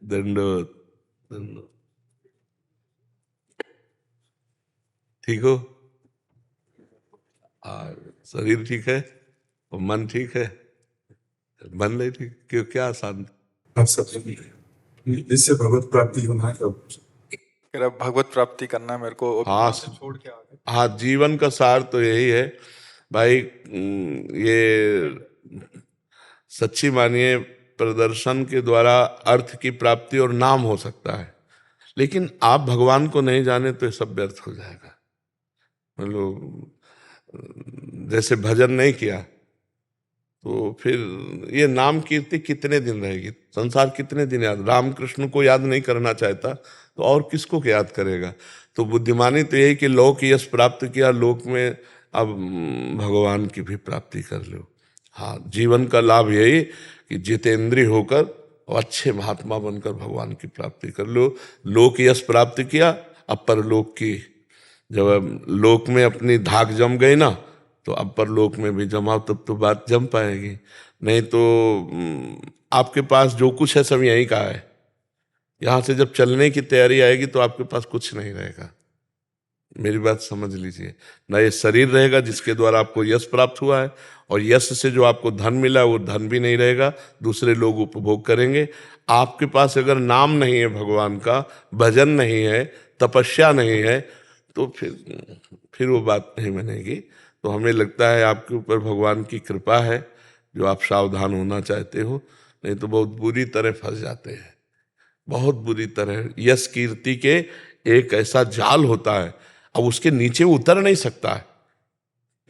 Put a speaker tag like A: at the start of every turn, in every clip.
A: दंडोत दंडोत। ठीक हो? और शरीर ठीक है और मन ठीक है, मन नहीं ठीक क्यों? क्या शांति?
B: आप सब इससे भगवत प्राप्ति होना है कब?
C: भगवत प्राप्ति करना है मेरे को,
A: हाँ
C: छोड़ के आगे।
A: हाँ, जीवन का सार तो यही है भाई। ये सच्ची मानिए, प्रदर्शन के द्वारा अर्थ की प्राप्ति और नाम हो सकता है, लेकिन आप भगवान को नहीं जाने तो ये सब व्यर्थ हो जाएगा। मतलब जैसे भजन नहीं किया तो फिर ये नाम कीर्ति कितने दिन रहेगी? संसार कितने दिन याद? रामकृष्ण को याद नहीं करना चाहता तो और किसको याद करेगा? तो बुद्धिमानी तो यही कि लोक यश प्राप्त किया, लोक में अब भगवान की भी प्राप्ति कर लो। हाँ, जीवन का लाभ यही कि जितेंद्रिय होकर और अच्छे महात्मा बनकर भगवान की प्राप्ति कर लो। लोक यश प्राप्त किया, अब परलोक की, जब लोक में अपनी धाक जम गई ना, तो अब परलोक में भी जमाओ, तब तो बात जम पाएगी। नहीं तो आपके पास जो कुछ है सब यहीं का है। यहाँ से जब चलने की तैयारी आएगी तो आपके पास कुछ नहीं रहेगा। मेरी बात समझ लीजिए ना, ये शरीर रहेगा जिसके द्वारा आपको यश प्राप्त हुआ है, और यश से जो आपको धन मिला वो धन भी नहीं रहेगा, दूसरे लोग उपभोग करेंगे। आपके पास अगर नाम नहीं है भगवान का, भजन नहीं है, तपस्या नहीं है, तो फिर वो बात नहीं बनेगी। तो हमें लगता है आपके ऊपर भगवान की कृपा है जो आप सावधान होना चाहते हो, नहीं तो बहुत बुरी तरह फंस जाते हैं, बहुत बुरी तरह। यश कीर्ति के एक ऐसा जाल होता है, अब उसके नीचे उतर नहीं सकता है।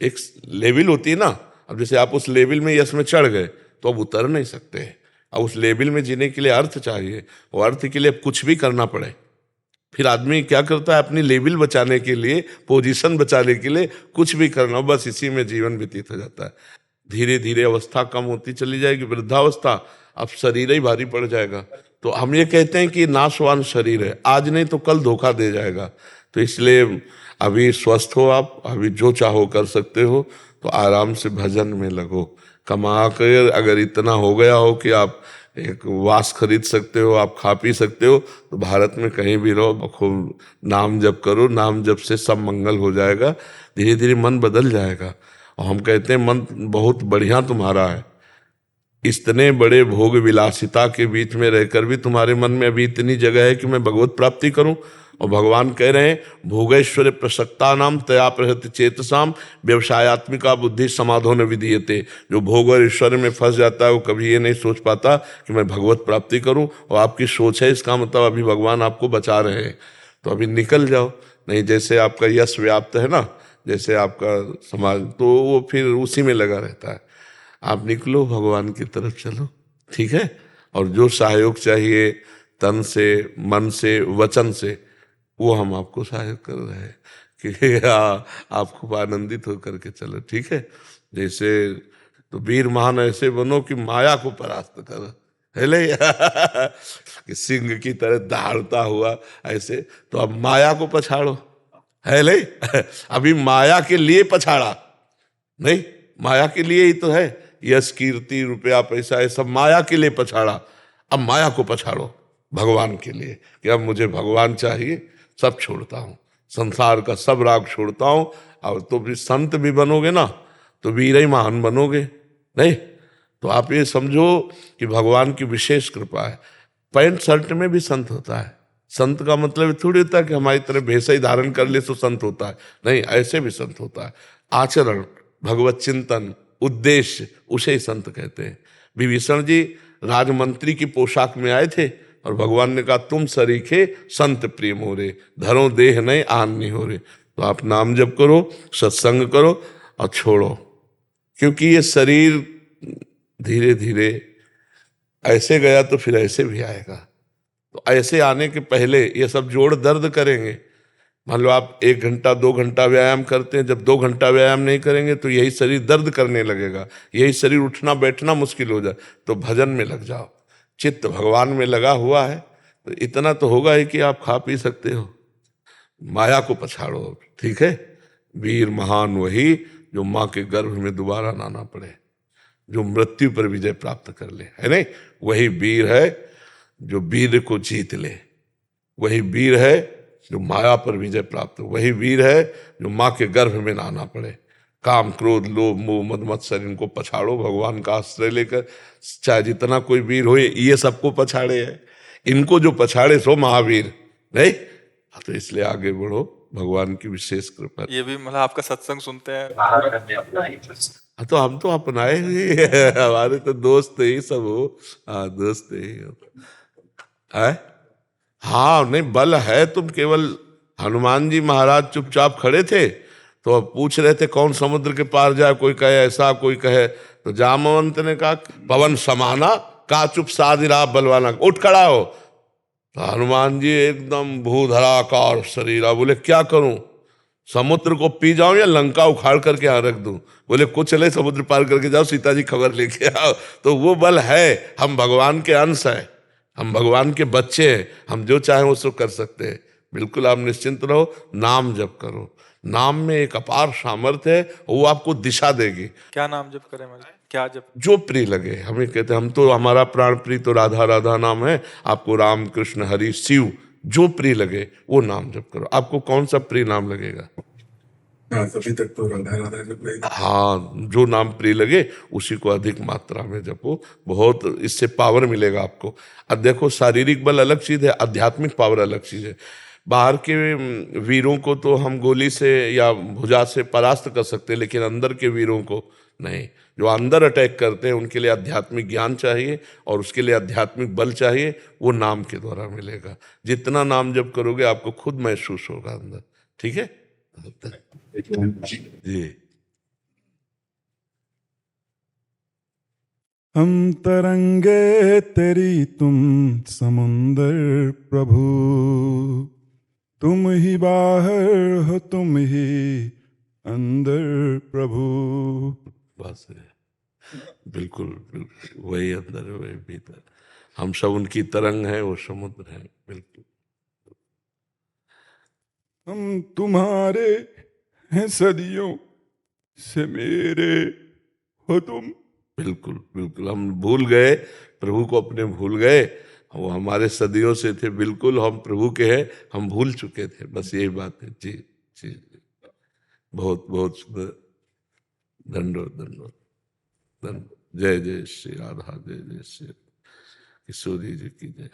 A: एक लेवल होती है ना, अब जैसे आप उस लेवल में यश में चढ़ गए तो अब उतर नहीं सकते। अब उस लेवल में जीने के लिए अर्थ चाहिए, और अर्थ के लिए कुछ भी करना पड़े। फिर आदमी क्या करता है? अपनी लेवल बचाने के लिए, पोजीशन बचाने के लिए कुछ भी करना, बस इसी में जीवन व्यतीत हो जाता है। धीरे धीरे अवस्था कम होती चली जाएगी, वृद्धावस्था, अब शरीर ही भारी पड़ जाएगा। तो हम ये कहते हैं कि नाशवान शरीर है, आज नहीं तो कल धोखा दे जाएगा। तो इसलिए अभी स्वस्थ हो आप, अभी जो चाहो कर सकते हो, तो आराम से भजन में लगो। कमा कर अगर इतना हो गया हो कि आप एक वास खरीद सकते हो, आप खा पी सकते हो, तो भारत में कहीं भी रहो, खूब नाम जप करो। नाम जप से सब मंगल हो जाएगा, धीरे धीरे मन बदल जाएगा। और हम कहते हैं मन बहुत बढ़िया तुम्हारा है, इतने बड़े भोग विलासिता के बीच में रहकर भी तुम्हारे मन में अभी इतनी जगह है कि मैं भगवत प्राप्ति करूं। और भगवान कह रहे हैं भोगैश्वर्य प्रसक्ता नाम तया प्रहत चेतसाम व्यवसायत्मिका बुद्धि समाधो न विधीयते। जो भोग और ईश्वर में फंस जाता है वो कभी ये नहीं सोच पाता कि मैं भगवत प्राप्ति करूं। और आपकी सोच है, इसका मतलब अभी भगवान आपको बचा रहे हैं, तो अभी निकल जाओ। नहीं, जैसे आपका यश व्याप्त है ना, जैसे आपका समाज, तो वो फिर उसी में लगा रहता है। आप निकलो, भगवान की तरफ चलो, ठीक है? और जो सहयोग चाहिए तन से, मन से, वचन से, वो हम आपको सहयोग कर रहे हैं कि आप खूब आनंदित होकर के चलो, ठीक है? जैसे तो वीर महान ऐसे बनो कि माया को परास्त करो, है ले कि सिंह की तरह दहाड़ता हुआ ऐसे। तो अब माया को पछाड़ो, है ले अभी माया के लिए पछाड़ा नहीं, माया के लिए ही तो है। यश कीर्ति रुपया पैसा ये सब माया के लिए पछाड़ा, अब माया को पछाड़ो भगवान के लिए कि अब मुझे भगवान चाहिए, सब छोड़ता हूँ, संसार का सब राग छोड़ता हूँ। और तो भी संत भी बनोगे ना तो वीर ही महान बनोगे। नहीं तो आप ये समझो कि भगवान की विशेष कृपा है। पैंट शर्ट में भी संत होता है। संत का मतलब थोड़ी होता है कि हमारी तरह भेष ही धारण कर ले तो संत होता है, नहीं, ऐसे भी संत होता है। आचरण, भगवत चिंतन, उद्देश्य, उसे ही संत कहते हैं। विभीषण जी राजमंत्री की पोशाक में आए थे और भगवान ने कहा तुम सरीखे संत प्रिय मोरे, धरो देह नहीं आन हो रे। तो आप नाम जप करो, सत्संग करो और छोड़ो, क्योंकि ये शरीर धीरे धीरे ऐसे गया तो फिर ऐसे भी आएगा। तो ऐसे आने के पहले ये सब जोड़ दर्द करेंगे। मान लो आप 1 घंटा 2 घंटा व्यायाम करते हैं, जब 2 घंटा व्यायाम नहीं करेंगे तो यही शरीर दर्द करने लगेगा, यही शरीर उठना बैठना मुश्किल हो जाए। तो भजन में लग जाओ, चित्त भगवान में लगा हुआ है तो इतना तो होगा ही कि आप खा पी सकते हो। माया को पछाड़ो, ठीक है? वीर महान वही जो माँ के गर्भ में दोबारा ना आना पड़े। जो मृत्यु पर विजय प्राप्त कर ले, है नहीं? वही वीर है जो वीर को जीत ले, वही वीर है जो माया पर विजय प्राप्त हो, वही वीर है जो माँ के गर्भ में ना आना पड़े। काम, क्रोध, लोभ, मोह, मद मत्सर, इनको पछाड़ो, भगवान का आश्रय लेकर। चाहे जितना कोई वीर हो, ये सबको पछाड़े है, इनको जो पछाड़े सो महावीर, नहीं? तो इसलिए आगे बढ़ो, भगवान की विशेष कृपा।
C: ये भी मतलब आपका सत्संग सुनते हैं?
A: हाँ, तो हम तो अपनाए हुए हैं, हमारे तो दोस्त ही सब हो। हाँ, दोस्त ही हो। है? हाँ, नहीं, बल है। तुम केवल हनुमान जी महाराज चुपचाप खड़े थे, तो अब पूछ रहे थे कौन समुद्र के पार जाए, कोई कहे ऐसा, कोई कहे, तो जामवंत ने कहा पवन समाना का चुप साधिरा बलवाना, उठ खड़ा हो। तो हनुमान जी एकदम भूधराकार शरीर, बोले क्या करूं, समुद्र को पी जाऊं या लंका उखाड़ करके यहाँ रख दूं? बोले कुछ चले, समुद्र पार करके जाओ, सीता जी खबर लेके आओ। तो वो बल है, हम भगवान के अंश हैं, हम भगवान के बच्चे हैं, हम जो चाहें वो सब कर सकते हैं। बिल्कुल आप निश्चिंत रहो, नाम जप करो, नाम में एक अपार सामर्थ्य है, वो आपको दिशा देगी।
C: क्या नाम जप करें मतलब? क्या जप?
A: जो प्रिय लगे, हमें कहते हैं, हम तो, हमारा प्राण प्रिय तो राधा राधा नाम है, आपको राम कृष्ण हरि शिव जो प्रिय लगे वो नाम जप करो। आपको कौन सा प्रिय नाम लगेगा?
B: हाँ, अभी तक तो राधा राधा जप रही थी।
A: हाँ, जो नाम प्रिय लगे उसी को अधिक मात्रा में जपो, बहुत इससे पावर मिलेगा आपको। अब देखो, शारीरिक बल अलग चीज है, आध्यात्मिक पावर अलग चीज है। बाहर के वीरों को तो हम गोली से या भुजा से परास्त कर सकते हैं, लेकिन अंदर के वीरों को नहीं। जो अंदर अटैक करते हैं उनके लिए आध्यात्मिक ज्ञान चाहिए, और उसके लिए आध्यात्मिक बल चाहिए, वो नाम के द्वारा मिलेगा। जितना नाम जप करोगे आपको खुद महसूस होगा अंदर। ठीक है जी।
D: हम तरंगे तेरी तुम समुंदर प्रभु, तुम ही बाहर हो तुम ही अंदर प्रभु।
A: बस बिल्कुल बिल्कुल वही अंदर है, वही भीतर। हम सब उनकी तरंग है, वो समुद्र है। बिल्कुल
D: हम तुम्हारे हैं सदियों से मेरे हो तुम।
A: बिल्कुल बिल्कुल हम भूल गए, प्रभु को अपने भूल गए। वो हमारे सदियों से थे, बिल्कुल हम प्रभु के हैं, हम भूल चुके थे। बस यही बात है जी। जी, बहुत बहुत सुंदर। दंडोत दंडोत दंडोत। जय जय श्री राधा, जय जय श्री किशोरी जी की जय।